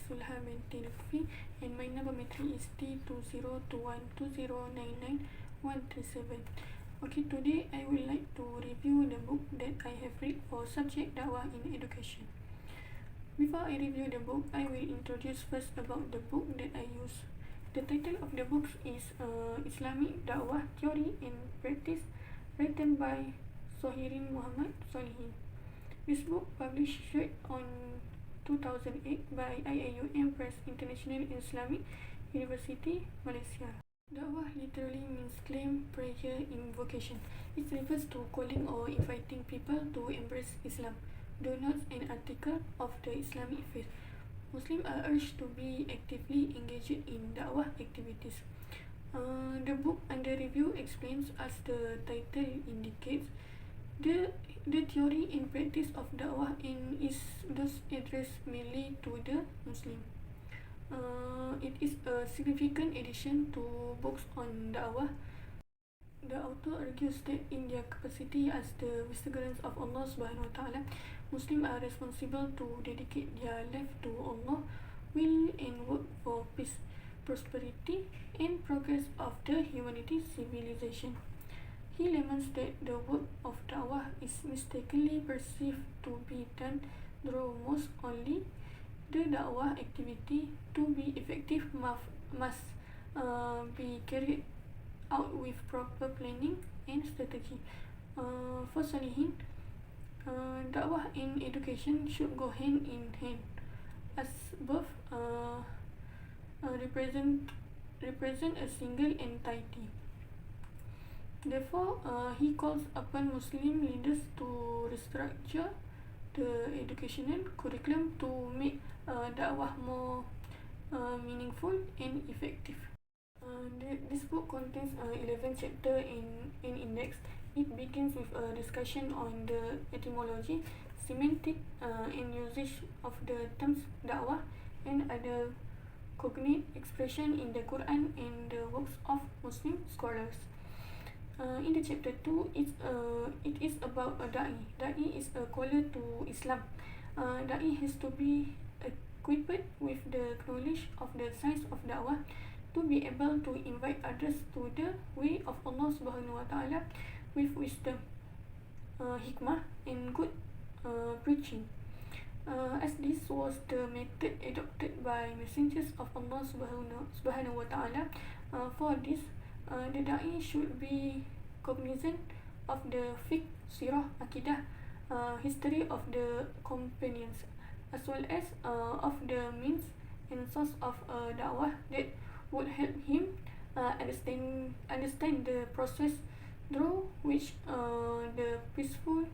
Sulha maintain fee, and my number matric is T202120999137. Okay, today I would like to review the book that I have read for subject Dakwah in education. Before I review the book, I will introduce first about the book that I use. The title of the book is Islamic Dakwah Theory and Practice, written by Sohirin Muhammad Solihin. This book published on 2008 by IAUM Press International Islamic University, Malaysia. Dakwah literally means claim, prayer, invocation. It refers to calling or inviting people to embrace Islam. Do notes an article of the Islamic faith. Muslims are urged to be actively engaged in Dakwah activities. The book under review explains, as the title indicates, the theory and practice of Dakwah and is thus addressed mainly to the Muslim. It is a significant addition to books on Dakwah. The author argues that in their capacity as the messengers of Allah Subhanahu wa Ta'ala, Muslims are responsible to dedicate their life to Allah, will and work for peace, prosperity, and progress of the humanity civilization. He laments that the work of Dawah is mistakenly perceived to be done through mosques only. The Dawah activity, to be effective, must be carried out with proper planning and strategy. For Salihin, Dawah and education should go hand in hand, as both represent a single entity. Therefore, he calls upon Muslim leaders to restructure the educational curriculum to make Da'wah more meaningful and effective. This book contains 11 chapters and an index. It begins with a discussion on the etymology, semantic, and usage of the terms Da'wah and other cognate expression in the Quran and the works of Muslim scholars. In the chapter 2, it is about a da'i. Da'i is a caller to Islam. Da'i has to be equipped with the knowledge of the science of da'wah to be able to invite others to the way of Allah Subhanahu wa Ta'ala with wisdom, hikmah, and good preaching. As this was the method adopted by messengers of Allah Subhanahu wa Ta'ala, for this, the da'i should be cognizant of the fiqh, sirah, akidah, history of the companions, as well as of the means and source of da'wah that would help him understand the process through which the peaceful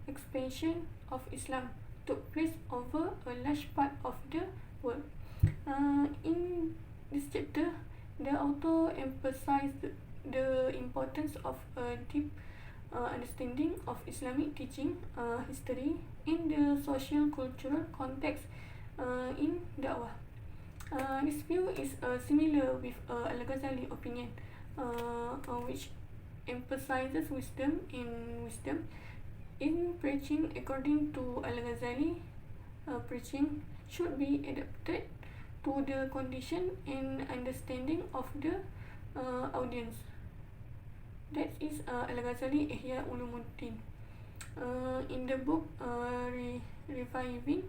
expansion of Islam took place over a large part of the world. In this chapter, the author emphasized the importance of a deep understanding of Islamic teaching, history, and the social-cultural context in da'wah. This view is similar with Al-Ghazali opinion, which emphasizes wisdom in preaching. According to Al-Ghazali, preaching should be adapted to the condition and understanding of the audience. That is Al-Ghazali Ihya Ulumuddin. In the book Reviving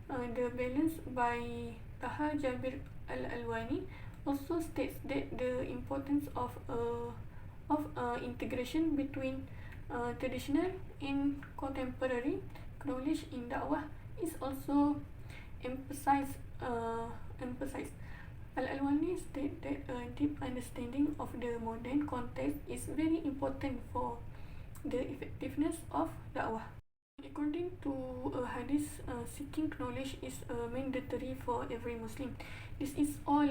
the Balance by Taha Jabir Al-Alwani also states that the importance of integration between traditional and contemporary knowledge in da'wah is also emphasized. Al-Alwani states that a deep understanding of the modern context is very important for the effectiveness of da'wah. According to a hadith, seeking knowledge is mandatory for every Muslim. This is all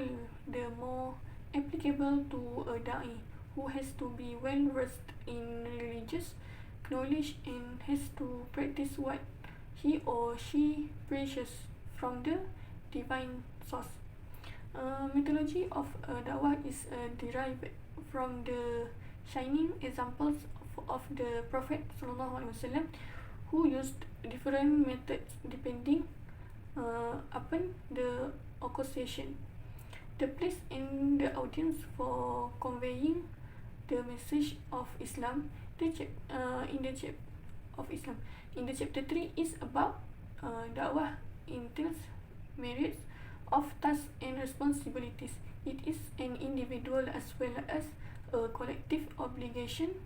the more applicable to a da'i who has to be well versed in religious knowledge and has to practice what he or she preaches from the divine source. Methodology of da'wah is derived from the shining examples of the Prophet ﷺ, who used different methods depending upon the occasion. The place and the audience for conveying the message of Islam. In the chapter of Islam. In the chapter 3 is about dakwah entails myriad of tasks and responsibilities. It is an individual as well as a collective obligation.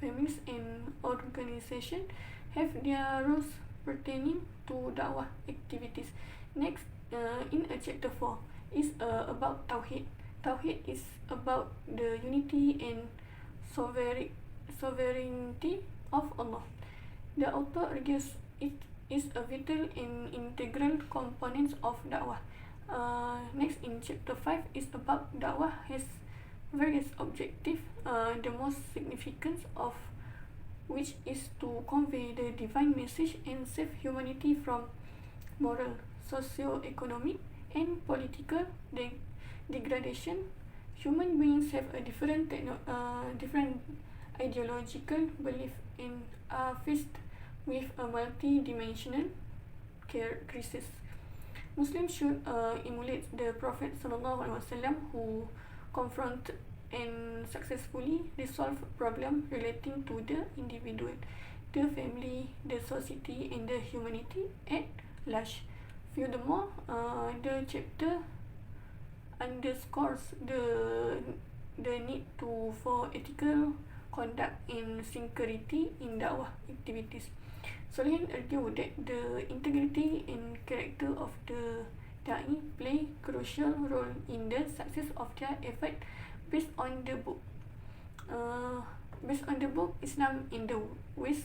Families and organizations have their roles pertaining to dakwah activities. Next, in chapter 4 is about Tawhid. Tawhid is about the unity and sovereignty of Allah. The author argues it is a vital and integral component of dakwah. Next, in chapter 5 is about dakwah has various objectives, the most significant of which is to convey the divine message and save humanity from moral, socio-economic, and political degradation. Human beings have a different ideological belief and are faced with a multi-dimensional crisis. Muslims should emulate the Prophet ﷺ, who confronted and successfully resolved problems relating to the individual, the family, the society, and the humanity at large. Furthermore, the chapter underscores the need for ethical conduct and sincerity in dakwah activities. Solihin argued that the integrity and character of the da'i play crucial role in the success of their effort. Based on the book Islam in the West,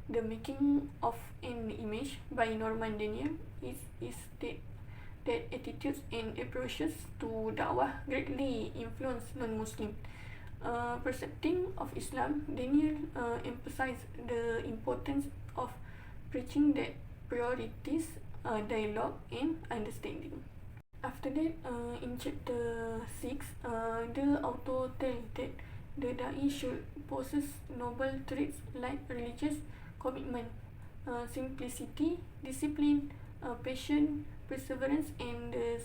The Making of an Image by Norman Daniel, is stated that attitudes and approaches to da'wah greatly influence non-Muslim perception of Islam. Daniel emphasized the importance of preaching that priorities dialogue and understanding. After that, in chapter 6, the author tells that the da'i should possess noble traits like religious commitment, simplicity, discipline, patience, perseverance, and the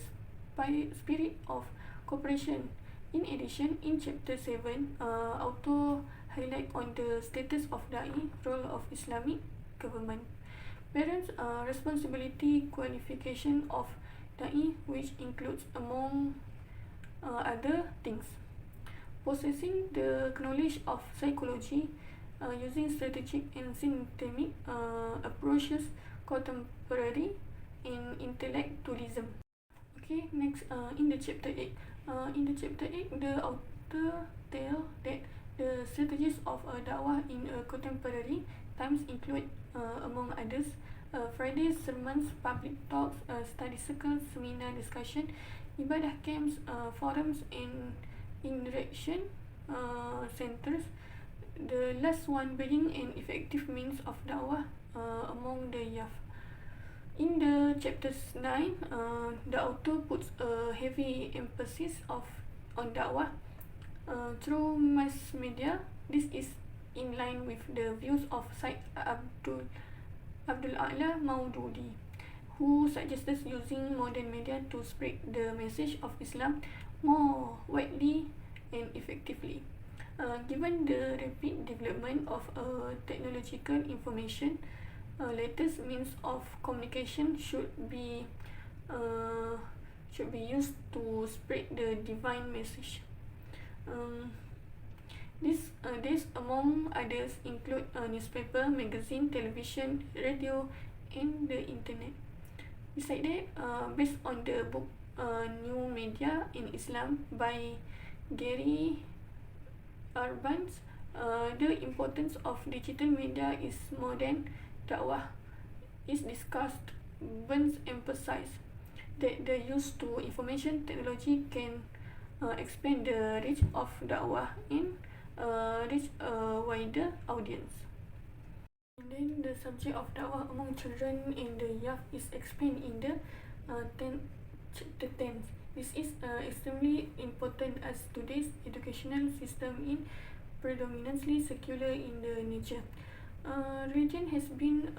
spirit of cooperation. In addition, in chapter 7, author highlight on the status of da'i, role of Islamic government, parents' responsibility, qualification of da'i, which includes among other things possessing the knowledge of psychology, using strategic and systemic approaches, contemporary and intellectualism. Okay, next, in the chapter 8, the author tells that the strategies of da'wah in contemporary times include, among others, Friday sermons, public talks, study circles, seminar discussion, ibadah camps, forums, and interaction centers. The last one being an effective means of da'wah among the youth. In the chapters 9, the author puts a heavy emphasis on da'wah through mass media. This is in line with the views of Syed Abdul A'la Maududi, who suggested using modern media to spread the message of Islam more widely and effectively. Given the rapid development of technological information, latest means of communication should be used to spread the divine message. These among others include newspaper, magazine, television, radio, and the internet. Besides that, based on the book New Media in Islam by Gary Urbans, the importance of digital media is modern dakwah is discussed. Burns emphasized that the use to information technology can expand the reach of dakwah and reach a wider audience. And then the subject of dakwah among children and the youth is explained in the chapter 10. This is extremely important as today's educational system is predominantly secular in the nature. Religion has been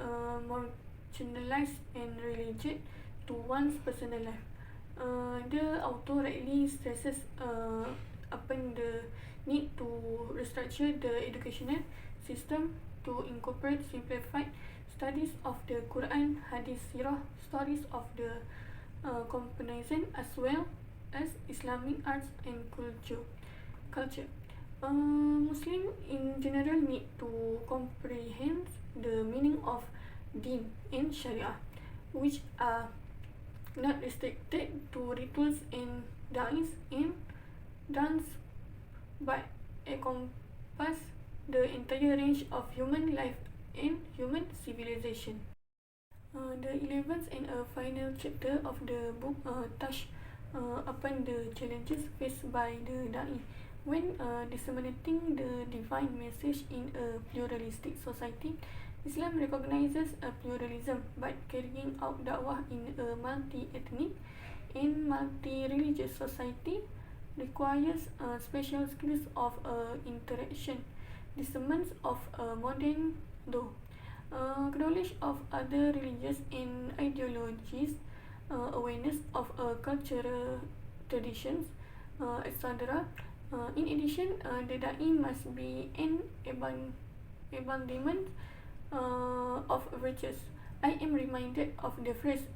marginalized and relegated to one's personal life. The author rightly stresses upon the need to restructure the educational system to incorporate simplified studies of the Quran, Hadith, Sirah, stories of the comparison, as well as Islamic arts and culture. Muslims in general need to comprehend the meaning of Deen and Sharia, which are not restricted to rituals and dance, but encompass the entire range of human life and human civilization. The 11th and final chapter of the book touch upon the challenges faced by the Da'i when disseminating the divine message in a pluralistic society. Islam recognizes a pluralism, but carrying out dakwah in a multi-ethnic and multi-religious society requires special skills of interaction, discernment of modern law, knowledge of other religions and ideologies, awareness of cultural traditions, etc. In addition, the da'i must be an embodiment of virtues. I am reminded of the phrase,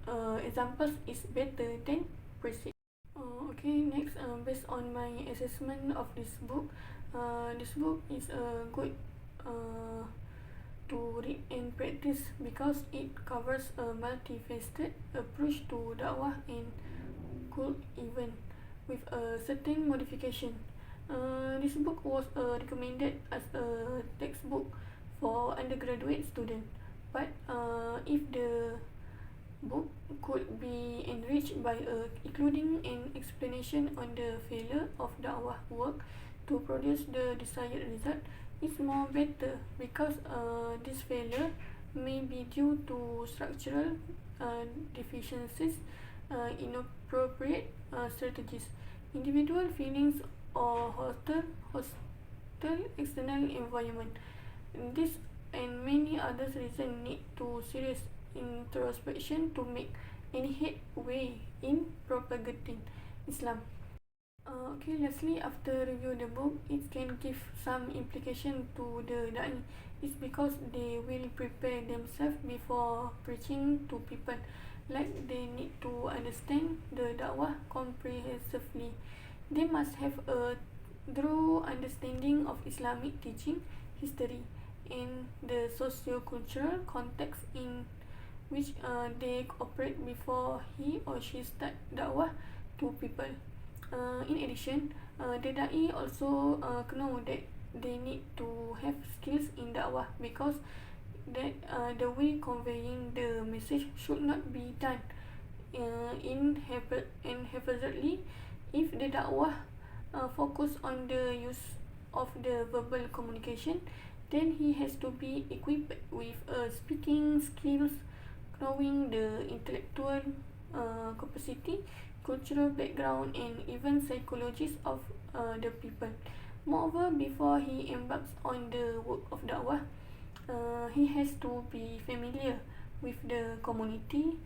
examples is better than precepts. Okay, next, based on my assessment of this book is a good to read and practice because it covers a multifaceted approach to dakwah and could even with a certain modification. This book was recommended as a textbook for undergraduate students, but if the book could be enriched by including an explanation on the failure of dakwah work to produce the desired result, it's more better because this failure may be due to structural deficiencies, inappropriate strategies, individual feelings, or hostile external environment. This and many other reasons need to serious introspection to make any headway in propagating Islam. Okay, lastly, after review the book, it can give some implication to the da'i. It's because they will prepare themselves before preaching to people. Like they need to understand the dakwah comprehensively. They must have a thorough understanding of Islamic teaching, history, and the socio-cultural context in which they operate before he or she start dakwah to people. In addition, the da'i also know that they need to have skills in dakwah because that the way conveying the message should not be done haphazardly. If the dakwah focus on the use of the verbal communication, then he has to be equipped with speaking skills, knowing the intellectual capacity, cultural background, and even psychologies of the people. Moreover, before he embarks on the work of dakwah, he has to be familiar with the community.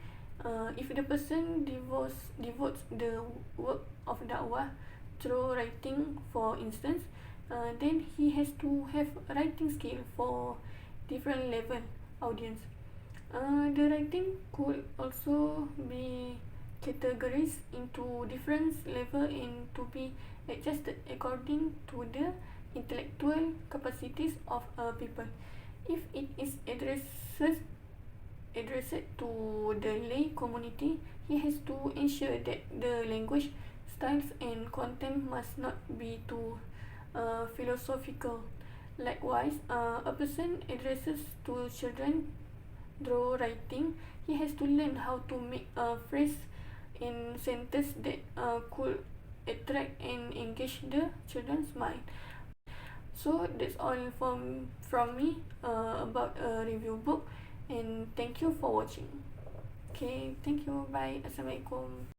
If the person devotes the work of dakwah through writing, for instance, then he has to have writing skill for different level audience. The writing could also be categorized into different level and to be adjusted according to the intellectual capacities of people. If it is addressed to the lay community, he has to ensure that the language, styles, and content must not be too philosophical. Likewise, a person addresses to children through writing, he has to learn how to make a phrase and sentence that could attract and engage the children's mind. So that's all from me about a review book, and thank you for watching. Okay, thank you, bye, assalamualaikum.